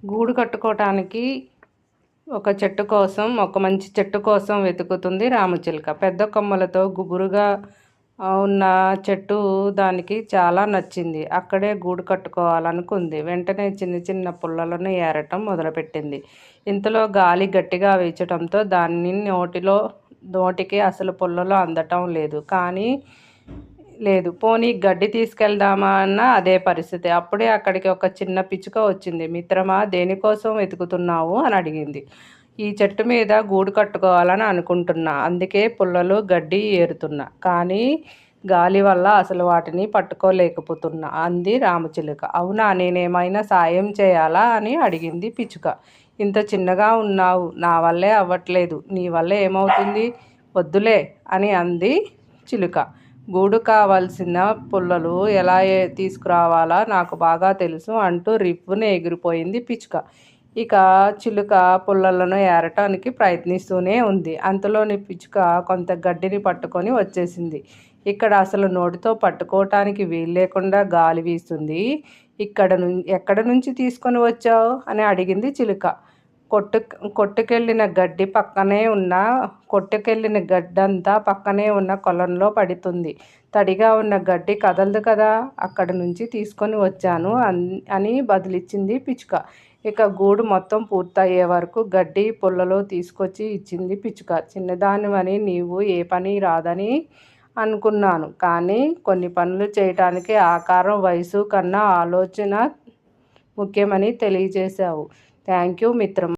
గూడు కట్టుకోవటానికి ఒక మంచి చెట్టు కోసం వెతుకుతుంది రామచిలుక. పెద్ద కొమ్మలతో గుబురుగా ఉన్న చెట్టు దానికి చాలా నచ్చింది. అక్కడే గూడు కట్టుకోవాలనుకుంది. వెంటనే చిన్న చిన్న పుల్లలను ఏరటం మొదలుపెట్టింది. ఇంతలో గాలి గట్టిగా వీచటంతో దాని నోటికి అసలు పుల్లలు అందటం లేదు. పోనీ గడ్డి తీసుకెళ్దామా అన్న అదే పరిస్థితి. అప్పుడే అక్కడికి ఒక చిన్న పిచ్చుక వచ్చింది. మిత్రమా, దేనికోసం వెతుకుతున్నావు అని అడిగింది. ఈ చెట్టు మీద గూడు కట్టుకోవాలని అనుకుంటున్నా, అందుకే పుల్లలు గడ్డి ఏరుతున్నా, కానీ గాలి వల్ల అసలు వాటిని పట్టుకోలేకపోతున్నా అంది రామచిలుక. అవునా, నేనేమైనా సాయం చేయాలా అని అడిగింది పిచ్చుక. ఇంత చిన్నగా ఉన్నావు, నా వల్లే అవ్వట్లేదు, నీ వల్ల ఏమవుతుంది, వద్దులే అని అంది చిలుక. గూడు కావలసిన పుల్లలు ఎలా తీసుకురావాలా నాకు బాగా తెలుసు అంటూ రివ్వున ఎగిరిపోయింది పిచ్చుక. ఇక చిలుక పుల్లలను ఏరటానికి ప్రయత్నిస్తూనే ఉంది. అంతలోని పిచ్చుక కొంత గడ్డిని పట్టుకొని వచ్చేసింది. ఇక్కడ అసలు నోటితో పట్టుకోవటానికి వీలు లేకుండా గాలి వీస్తుంది. ఎక్కడ నుంచి తీసుకొని వచ్చావు అని అడిగింది చిలుక. కొట్టుకెళ్ళిన గడ్డంతా పక్కనే ఉన్న కొలంలో పడుతుంది. తడిగా ఉన్న గడ్డి కదలదు కదా, అక్కడి నుంచి తీసుకొని వచ్చాను అని బదులిచ్చింది పిచ్చుక. ఇక గూడు మొత్తం పూర్తయ్యే వరకు గడ్డి పుల్లలు తీసుకొచ్చి ఇచ్చింది పిచ్చుక. చిన్నదానివని నీవు ఏ పని రాదని అనుకున్నాను, కానీ కొన్ని పనులు చేయటానికి ఆకారం, వయసు కన్నా ఆలోచన ముఖ్యమని తెలియజేశావు. థ్యాంక్ యూ మిత్రమా.